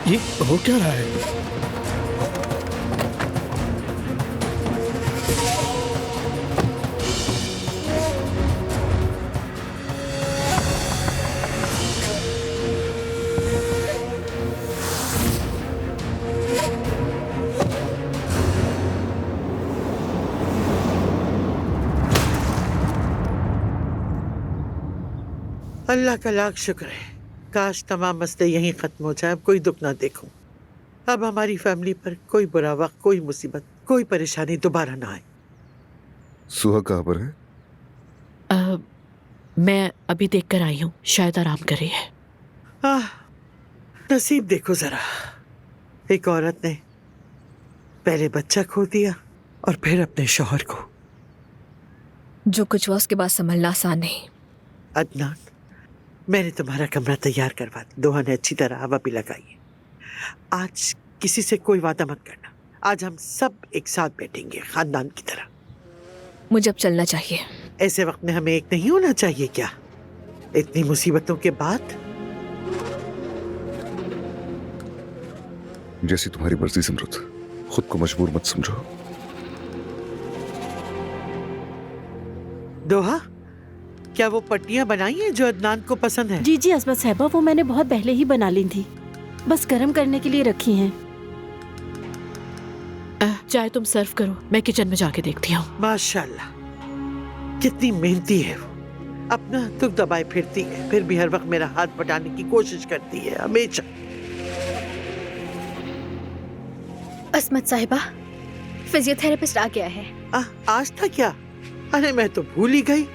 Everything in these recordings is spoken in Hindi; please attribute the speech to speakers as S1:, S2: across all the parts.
S1: ये हो क्या रहा है?
S2: अल्लाह का लाख शुक्र है। काश तमाम मसले यहीं खत्म हो जाए, अब कोई दुख ना देखूं। अब हमारी फैमिली पर कोई बुरा वक्त, कोई मुसीबत, कोई परेशानी दोबारा ना आए।
S3: सुहा कहाँ पर है?
S4: मैं अभी देखकर आई हूँ, शायद आराम कर रही है।
S2: नसीब देखो जरा, एक औरत ने पहले बच्चा खो दिया और फिर अपने शौहर को।
S5: जो कुछ हुआ उसके बाद संभलना आसान नहीं।
S2: अदनान, मैंने तुम्हारा कमरा तैयार करवा दिया। दोहा ने अच्छी तरह हवा भी लगाई है। आज किसी से कोई वादा मत करना। आज हम सब एक साथ बैठेंगे खानदान की तरह।
S5: मुझे अब चलना चाहिए।
S2: ऐसे वक्त में हमें एक नहीं होना चाहिए क्या? इतनी मुसीबतों के बाद।
S3: जैसी तुम्हारी मर्जी सिमरत, खुद को मजबूर मत समझो।
S2: दोहा, क्या वो पट्टियां बनाई हैं जो अदनान को पसंद है?
S6: जी जी असमत साहिबा, वो मैंने बहुत पहले ही बना ली थी, बस गर्म करने के लिए रखी हैं।
S4: चाय तुम सर्व करो, मैं किचन में जाके देखती हूँ।
S2: माशाल्लाह, कितनी मेहनती है वो। अपना दुख दबाए फिरती है, फिर भी हर वक्त मेरा हाथ बटाने की कोशिश करती है हमेशा।
S5: असमत साहिबा, फिजियोथेरेपिस्ट आ गया है।
S2: आज था क्या? अरे मैं तो भूल ही गई।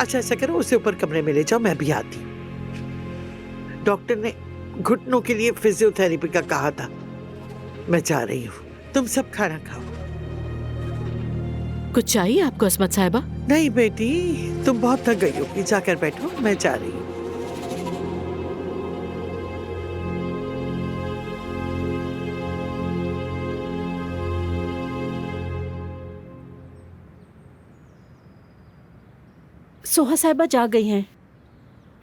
S2: अच्छा ऐसा करो, उसे ऊपर कमरे में ले जाओ, मैं भी आती हूँ। डॉक्टर ने घुटनों के लिए फिजियोथेरेपी का कहा था। मैं जा रही हूँ, तुम सब खाना खाओ।
S4: कुछ चाहिए आपको असमत साहिबा?
S2: नहीं बेटी, तुम बहुत थक गई होगी, जाकर बैठो, मैं जा रही हूँ।
S6: सोहा साहिबा जा गई हैं।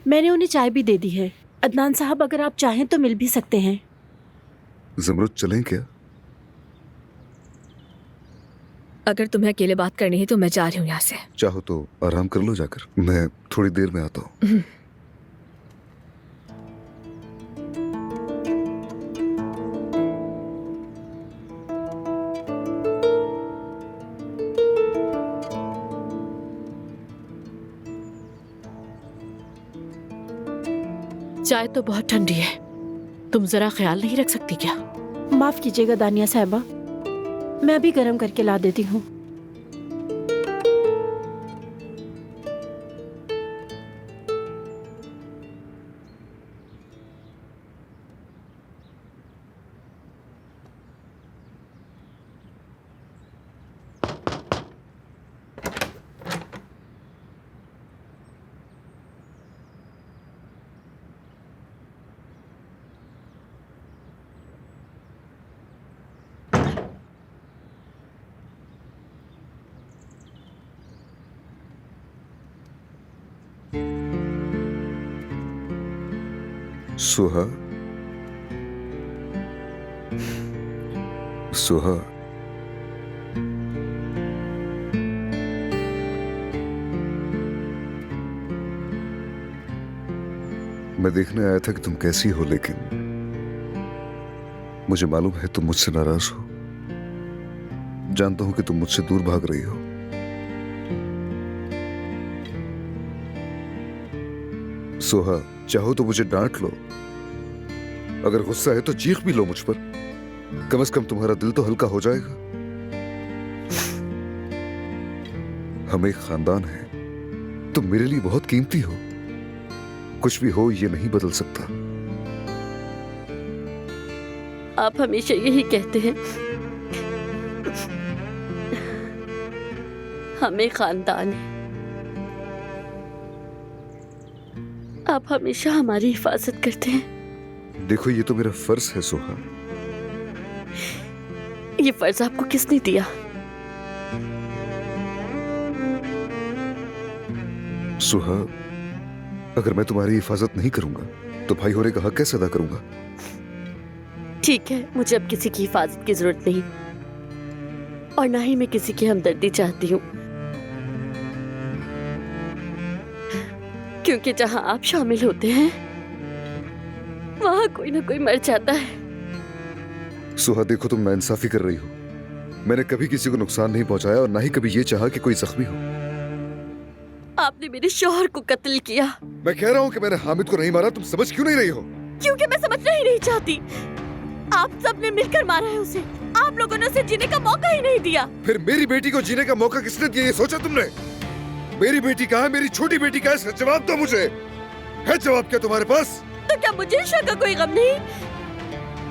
S6: मैंने उन्हें चाय भी दे दी है। अदनान साहब, अगर आप चाहें तो मिल भी सकते हैं।
S3: ज़मरुद चलें क्या?
S5: अगर तुम्हें अकेले बात करनी है तो मैं जा रही हूँ यहाँ से।
S3: चाहो तो आराम कर लो जाकर, मैं थोड़ी देर में आता हूँ।
S4: चाय तो बहुत ठंडी है, तुम जरा ख्याल नहीं रख सकती क्या?
S6: माफ कीजिएगा दानिया साहिबा, मैं अभी गर्म करके ला देती हूँ।
S3: सुहा, सुहा, मैं देखने आया था कि तुम कैसी हो, लेकिन मुझे मालूम है तुम मुझसे नाराज हो। जानता हूं कि तुम मुझसे दूर भाग रही हो। सोहा, चाहो तो मुझे डांट लो, अगर गुस्सा है तो चीख भी लो मुझ पर। कम से कम तुम्हारा दिल तो हल्का हो जाएगा। हम एक खानदान हैं, तुम मेरे लिए बहुत कीमती हो। कुछ भी हो, ये नहीं बदल सकता।
S6: आप हमेशा यही कहते हैं, हमें खानदान है। आप हमेशा हमारी हिफाजत करते हैं।
S3: देखो, ये तो मेरा फर्ज है सोहा।
S6: ये फर्ज आपको किसने दिया?
S3: सुहा, अगर मैं तुम्हारी हिफाजत नहीं करूंगा तो भाई होने का हक कैसे अदा करूंगा?
S4: ठीक है, मुझे अब किसी की हिफाजत की जरूरत नहीं और ना ही मैं किसी की हमदर्दी चाहती हूँ, क्योंकि जहाँ आप शामिल होते हैं वहाँ कोई ना कोई मर जाता है।
S3: सुहा देखो, तुम नाइंसाफी कर रही हो। मैंने कभी किसी को नुकसान नहीं पहुंचाया और ना ही कभी ये चाहा कि कोई जख्मी हो।
S4: आपने मेरे शौहर को कत्ल किया।
S3: मैं कह रहा हूँ कि मैंने हामिद को नहीं मारा, तुम समझ क्यों नहीं रही हो?
S4: क्योंकि मैं समझना ही नहीं चाहती। आप सबने मिलकर मारा है उसे। आप लोगों ने उसे जीने का मौका ही नहीं दिया।
S3: फिर मेरी बेटी को जीने का मौका किसने दिया, ये सोचा तुमने? मेरी बेटी कहाँ है? मेरी छोटी बेटी कहाँ है? इसका जवाब दो मुझे। है जवाब क्या तुम्हारे पास?
S4: तो क्या मुझे ईशा का कोई गम नहीं?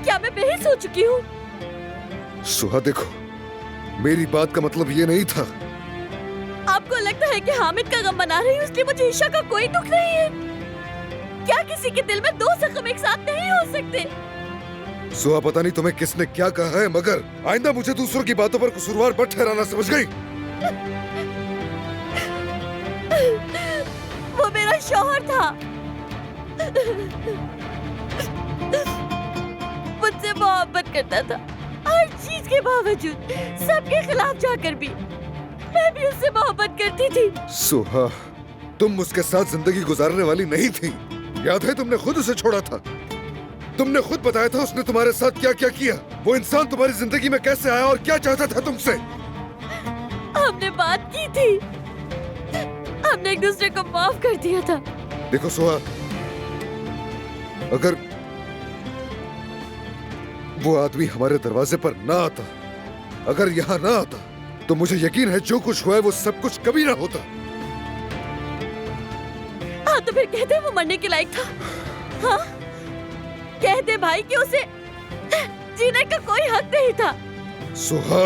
S4: क्या मैं बेहिस हो चुकी हूँ?
S3: सुहा देखो, मेरी बात का मतलब ये नहीं था।
S4: आपको लगता है कि हामिद का गम मना रही हूँ इसलिए मुझे ईशा का कोई दुख नहीं है? क्या किसी के दिल में दो जख्म एक साथ नहीं हो सकते?
S3: सुहा पता नहीं तुम्हें किसने क्या कहा है, मगर आइंदा मुझे दूसरों की बातों पर कसूरवार मत ठहराना, समझ गई?
S4: वो मेरा शौहर था। मुझसे मोहब्बत करता था, हर चीज के बावजूद, सबके खिलाफ जाकर भी मैं भी उससे मोहब्बत करती थी।
S3: सुहा, तुम उसके साथ जिंदगी गुजारने वाली नहीं थी। याद है तुमने खुद उसे छोड़ा था। तुमने खुद बताया था उसने तुम्हारे साथ क्या क्या किया। वो इंसान तुम्हारी जिंदगी में कैसे आया और क्या चाहता था तुमसे।
S4: हमने बात की थी, हमने एक दूसरे को माफ कर दिया था।
S3: देखो सुहा, अगर वो आदमी हमारे दरवाजे पर ना आता, अगर यहाँ ना आता, तो मुझे यकीन है जो कुछ हुआ है वो सब कुछ कभी ना होता।
S4: हाँ तो फिर कहते वो मरने के लायक था। हाँ कहते भाई कि उसे जीने का कोई हक नहीं था।
S3: सुहा,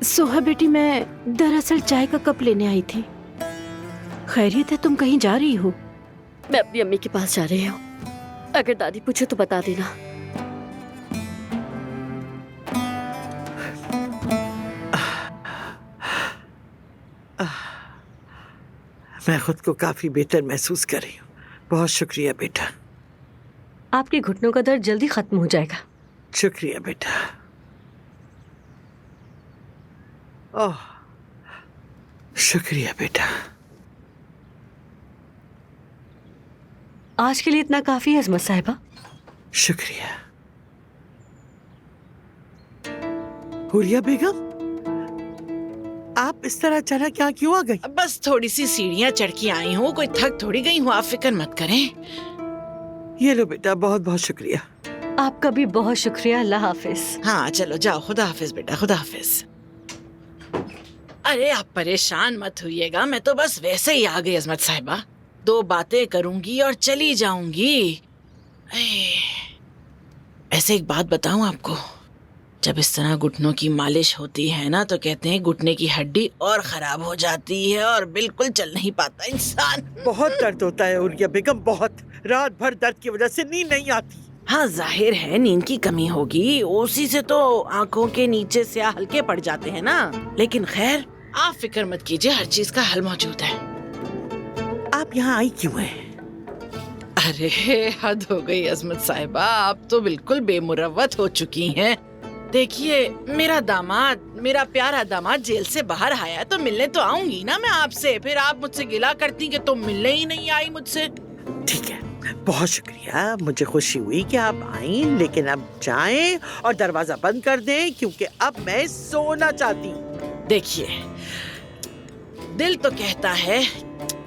S6: सोहा बेटी, मैं दरअसल चाय का कप लेने आई थी। खैरियत है? तुम कहीं जा रही हो?
S4: मैं अपनी अम्मी के पास जा रही हूँ। अगर दादी पूछे तो बता देना।
S2: मैं खुद को काफी बेहतर महसूस कर रही हूँ। बहुत शुक्रिया बेटा।
S1: आपके घुटनों का दर्द जल्दी खत्म हो जाएगा।
S2: शुक्रिया बेटा। ओह, शुक्रिया बेटा।
S1: आज के लिए इतना काफी है अजमत साहिबा।
S2: शुक्रिया। हुरिया बेगम, आप इस तरह अचानक यहाँ क्यों आ गई?
S7: बस थोड़ी सी सीढ़ियाँ चढ़ के आई हूँ, कोई थक थोड़ी गई हूँ, आप फिक्र मत करें।
S2: ये लो बेटा, बहुत बहुत शुक्रिया।
S1: आपका भी बहुत शुक्रिया। अल्लाह हाफिज।
S7: हाँ चलो जाओ, खुदा हाफिज बेटा, खुदा हाफिज। अरे आप परेशान मत होइएगा, मैं तो बस वैसे ही आ गई अजमत साहिबा। 2 बातें करूंगी और चली जाऊंगी। ऐसे एक बात बताऊं आपको, जब इस तरह घुटनों की मालिश होती है ना, तो कहते हैं घुटने की हड्डी और खराब हो जाती है और बिल्कुल चल नहीं पाता इंसान।
S2: बहुत दर्द होता है हुरिया बेगम, बहुत। रात भर दर्द की वजह से नींद नहीं आती।
S7: हाँ जाहिर है नींद की कमी होगी, उसी से तो आंखों के नीचे स्याह हल्के पड़ जाते हैं ना। लेकिन खैर आप फिक्र मत कीजिए, हर चीज का हल मौजूद है।
S2: आप यहाँ आई क्यों हैं?
S7: अरे हद हो गई अजमत साहिबा, आप तो बिल्कुल बेमुरव्वत हो चुकी हैं। देखिए मेरा दामाद, मेरा प्यारा दामाद जेल से बाहर आया है, तो मिलने तो आऊंगी ना मैं आपसे। फिर आप मुझसे गिला करती कि तुम मिलने ही नहीं आई मुझसे।
S2: ठीक है, बहुत शुक्रिया। मुझे खुशी हुई कि आप आई, लेकिन अब जाएं और दरवाजा बंद कर दें, क्योंकि अब मैं सोना चाहती हूँ।
S7: देखिए दिल तो कहता है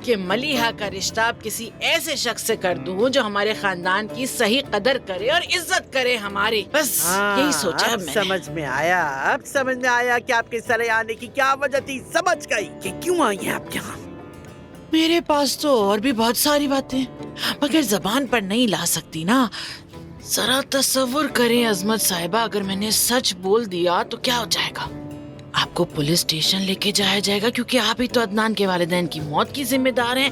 S7: कि मलिहा का रिश्ता अब किसी ऐसे शख्स से कर दूं जो हमारे खानदान की सही कदर करे और इज्जत करे हमारी। बस यही सोचा
S2: अब
S7: मैंने।
S2: समझ में आया, अब समझ में आया कि आपके सरे आने की क्या वजह थी। समझ गई कि क्यों आई हैं आप यहाँ।
S7: मेरे पास तो और भी बहुत सारी बातें मगर जबान पर नहीं ला सकती ना। जरा तसव्वुर करें अजमत साहिबा, अगर मैंने सच बोल दिया तो क्या हो जाएगा? आपको पुलिस स्टेशन लेके जाया जाएगा क्योंकि आप ही तो अदनान के वालिदैन की मौत की जिम्मेदार हैं।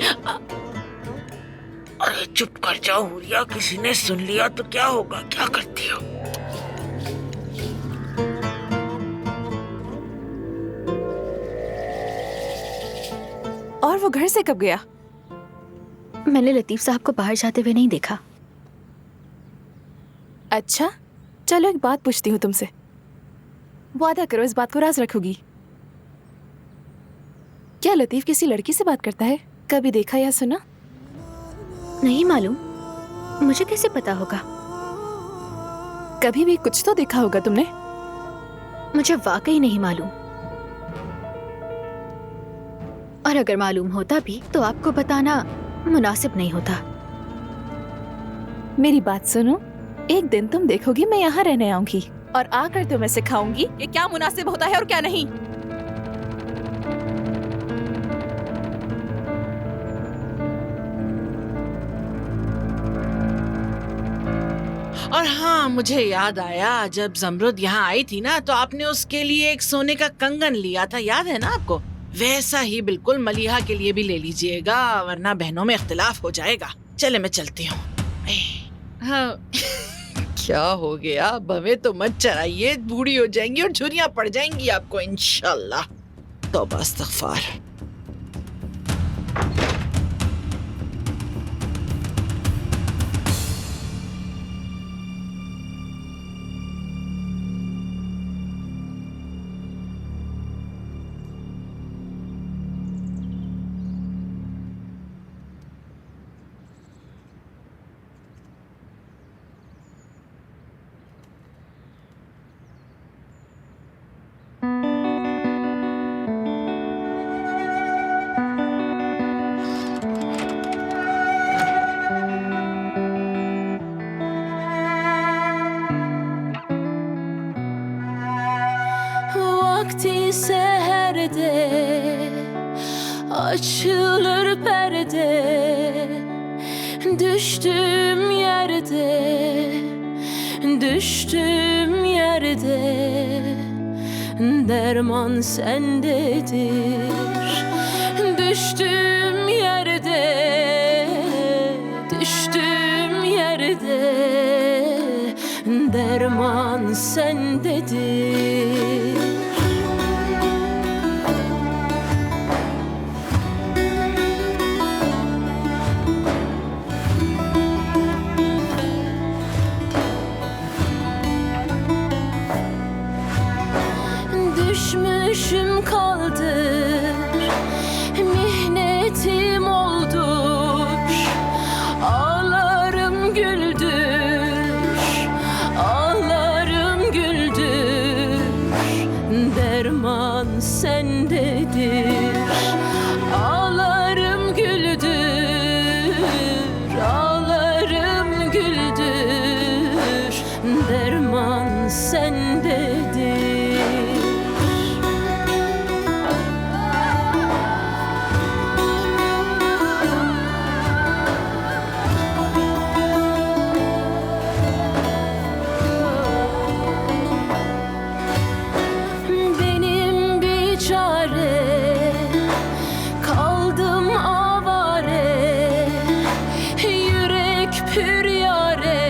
S7: अरे चुप कर जाओ हुरिया, किसी ने सुन लिया तो क्या होगा? क्या करती हो?
S8: और वो घर से कब गया?
S4: मैंने लतीफ साहब को बाहर जाते हुए नहीं देखा।
S8: अच्छा, चलो एक बात पूछती हूँ तुमसे। वादा करो इस बात को राज रखोगी। क्या लतीफ किसी लड़की से बात करता है? कभी देखा या सुना?
S4: नहीं मालूम, मुझे कैसे पता होगा?
S8: कभी भी कुछ तो देखा होगा तुमने।
S4: मुझे वाकई नहीं मालूम, और अगर मालूम होता भी तो आपको बताना मुनासिब नहीं होता।
S8: मेरी बात सुनो, एक दिन तुम देखोगी मैं यहाँ रहने आऊंगी और आकर तुम्हें सिखाऊंगी कि क्या मुनासिब होता है और क्या नहीं।
S7: और हाँ, मुझे याद आया, जब जमरुद यहाँ आई थी ना तो आपने उसके लिए एक सोने का कंगन लिया था, याद है ना आपको? वैसा ही बिल्कुल मलिहा के लिए भी ले लीजिएगा, वरना बहनों में इख्तिलाफ हो जाएगा। चले मैं चलती हूँ। हाँ क्या हो गया? भवे तो मत चढ़ाइए, बूढ़ी हो जाएंगी और झुर्रियाँ पड़ जाएंगी आपको इंशाल्लाह। तौबा इस्तग़फ़ार।
S9: Vakti seherde açılır perde, düştüğüm yerde derman sendedir. Düştüğüm yerde derman sendedir. Düşmüşüm kaldır, mihnetim oldur, ağlarım güldür, derman sendedir. Ağlarım güldür, derman sendedir. Kaldım avare, yürek pür yare,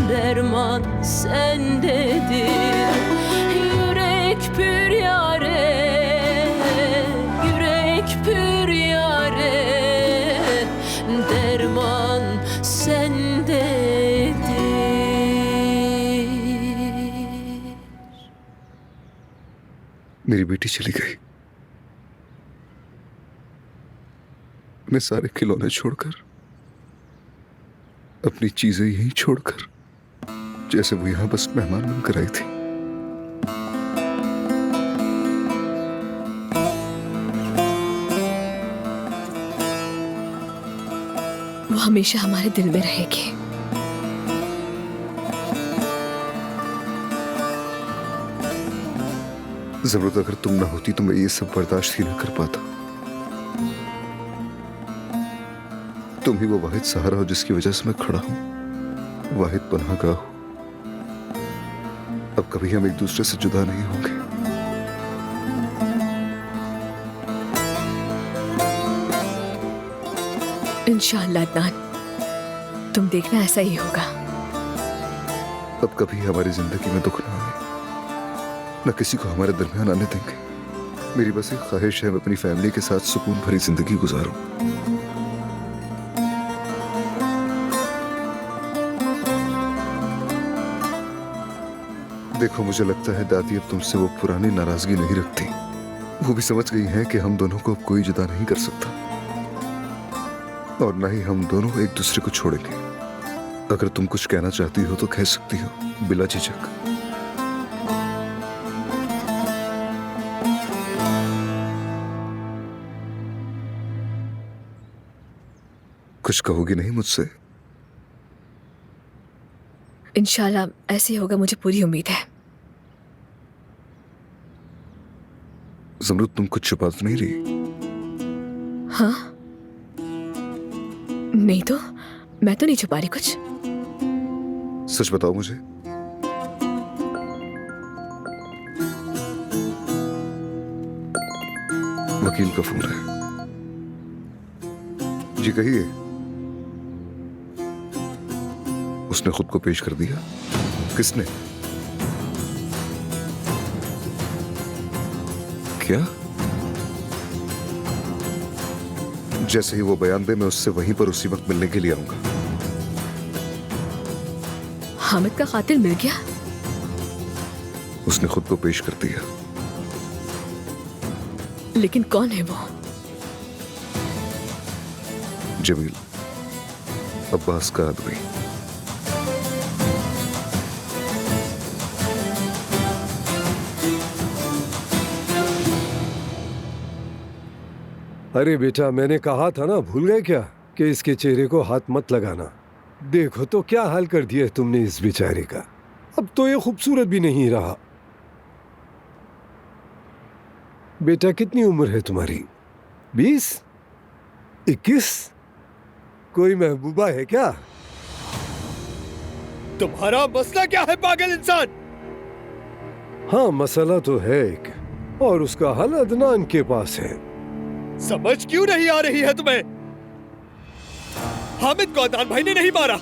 S9: derman sendedir. Yürek pür yare, derman sendedir.
S3: मेरी बेटी चली गई, मैं सारे खिलौने छोड़कर, अपनी चीजें यहीं छोड़कर, जैसे वो यहां बस मेहमान बनकर आई थी।
S5: हमेशा हमारे दिल में रहेगी।
S3: जरूरत अगर तुम ना होती तो मैं ये सब बर्दाश्त ही ना कर पाता। तुम ही वो वाहिद सहारा हो जिसकी वजह से मैं खड़ा हूं, वाहिद पनाहगाह हो। अब कभी हम एक दूसरे से जुदा नहीं होंगे।
S5: इंशाअल्लाह अदनान, तुम देखना ऐसा ही होगा।
S3: अब कभी हमारी जिंदगी में दुख ना आए, न किसी को हमारे दरमियान आने देंगे। मेरी बस एक ख्वाहिश है मैं अपनी फैमिली के साथ सुकून भरी जिंदगी गुजारूं। देखो, मुझे लगता है दादी अब तुमसे वो पुरानी नाराजगी नहीं रखती। वो भी समझ गई है कि हम दोनों को अब कोई जुदा नहीं कर सकता, और न ही हम दोनों एक दूसरे को छोड़ेंगे। अगर तुम कुछ कहना चाहती हो तो कह सकती हो, बिला झिझक। कुछ कहोगी नहीं मुझसे?
S5: इंशाल्लाह ऐसे ही होगा, मुझे पूरी उम्मीद है।
S3: ज़मरुद, तुम कुछ छुपा तो नहीं रही?
S5: हाँ, नहीं तो मैं तो नहीं छुपा रही कुछ।
S3: सच बताओ मुझे। वकील का फोन है। जी कहिए। उसने खुद को पेश कर दिया? किसने? क्या? जैसे ही वो बयान दे मैं उससे वहीं पर उसी वक्त मिलने के लिए आऊंगा।
S5: हामिद का कातिल मिल गया?
S3: उसने खुद को पेश कर दिया।
S5: लेकिन कौन है वो?
S3: जमील, अब्बास का आदमी।
S10: अरे बेटा, मैंने कहा था ना, भूल गए क्या कि इसके चेहरे को हाथ मत लगाना। देखो तो क्या हाल कर दिया तुमने इस बेचारे का। अब तो ये खूबसूरत भी नहीं रहा। बेटा, कितनी उम्र है तुम्हारी? 20? 21? कोई महबूबा है क्या?
S11: तुम्हारा मसला क्या है पागल इंसान?
S10: हाँ, मसला तो है एक, और उसका हल अदनान के पास है।
S11: समझ क्यों नहीं आ रही है तुम्हें? हामिद को अदनान भाई ने नहीं मारा,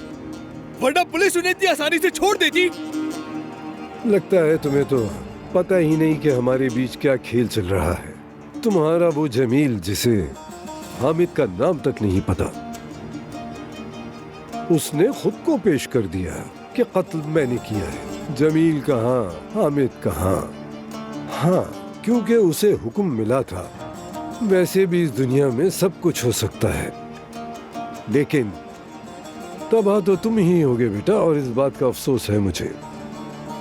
S11: वरना पुलिस उन्हें इतनी आसानी से छोड़ देती।
S10: लगता है तुम्हें तो पता ही नहीं कि हमारे बीच क्या खेल चल रहा है। तुम्हारा वो जमील, जिसे हामिद का नाम तक नहीं पता, उसने खुद को पेश कर दिया कि कत्ल मैंने किया है। जमील कहाँ, हामिद कहाँ? हाँ, क्योंकि उसे हुक्म मिला था। वैसे भी इस दुनिया में सब कुछ हो सकता है, लेकिन तबाह तो तुम ही होगे बेटा, और इस बात का अफसोस है मुझे।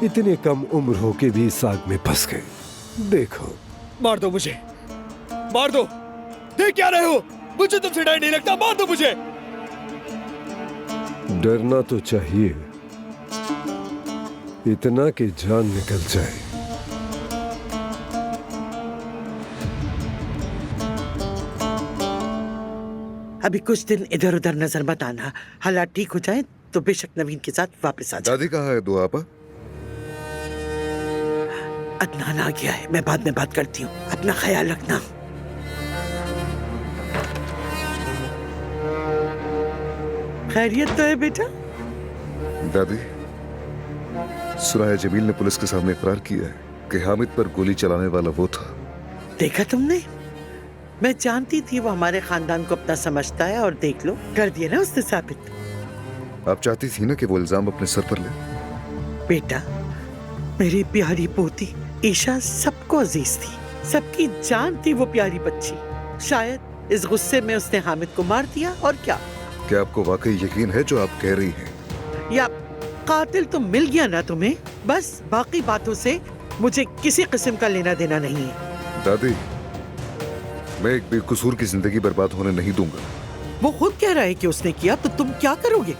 S10: इतने कम उम्र हो के भी इस आग में फंस गए। देखो,
S11: मार दो मुझे, मार दो। देख क्या रहे हो? मुझे तुमसे डर नहीं लगता, मार दो मुझे।
S10: डरना तो चाहिए, इतना कि जान निकल जाए।
S2: अभी कुछ दिन इधर उधर नजर मत आना। हालात ठीक हो जाए तो बेशक नवीन के साथ वापस आ जाए।
S3: दादी कहाँ है दुआ आपा?
S2: अदनान आ गया है, मैं बाद में बात करती हूँ। अपना ख्याल रखना। खैरियत तो है बेटा?
S3: दादी, सुना है जमील ने पुलिस के सामने इकरार किया है कि हामिद पर गोली चलाने वाला वो था।
S2: देखा तुमने? मैं जानती थी वो हमारे खानदान को अपना समझता है, और देख लो, कर दिया ना उसने साबित।
S3: आप चाहती थी ना कि वो इल्जाम अपने सर पर ले?
S2: बेटा, मेरी प्यारी पोती ईशा सबको अजीज थी, सबकी जान थी वो प्यारी बच्ची। शायद इस गुस्से में उसने हामिद को मार दिया, और क्या
S3: आपको वाकई यकीन है जो आप कह रही हैं?
S2: या कातिल तो मिल गया ना तुम्हें, बस बाकी बातों से मुझे किसी किस्म का लेना देना नहीं है।
S3: दादी, मैं एक बेकसूर की जिंदगी बर्बाद होने नहीं दूंगा।
S2: वो खुद कह रहा है कि उसने किया, तो तुम क्या करोगे?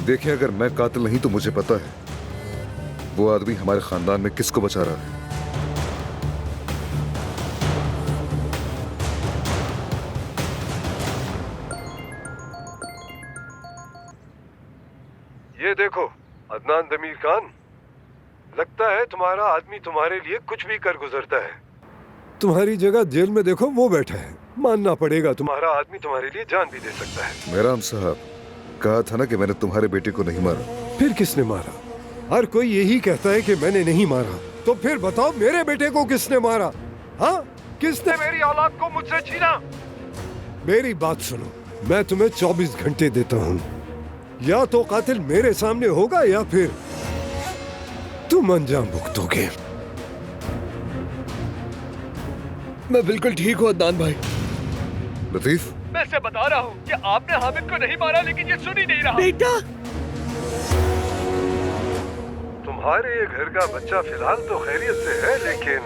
S3: देखिए, अगर मैं कातिल नहीं तो मुझे पता है वो आदमी हमारे खानदान में किसको बचा रहा है।
S10: ये देखो अदनान दमीर खान, लगता है तुम्हारा आदमी तुम्हारे लिए कुछ भी कर गुजरता है। तुम्हारी जगह जेल में देखो वो बैठा है, मानना पड़ेगा तुम्हारा आदमी तुम्हारे लिए जान भी दे सकता है।
S3: मेहराम साहब, कहा था ना कि मैंने तुम्हारे बेटे को नहीं मारा।
S10: फिर किसने मारा? हर कोई यही कहता है कि मैंने नहीं मारा, तो फिर बताओ मेरे बेटे को किसने मारा? हाँ, किसने मेरी औलाद को मुझसे छीना? मेरी बात सुनो, मैं तुम्हें 24 घंटे देता हूँ, या तो कातिल मेरे सामने होगा या फिर तुम अंजाम भुगतोगे।
S11: मैं बिल्कुल ठीक हूँ अदनान भाई।
S3: लतीफ,
S11: मैं से बता रहा हूँ कि आपने हामिद को नहीं मारा, लेकिन ये सुन ही नहीं रहा।
S2: बेटा,
S10: तुम्हारे ये घर का बच्चा फिलहाल तो खैरियत से है, लेकिन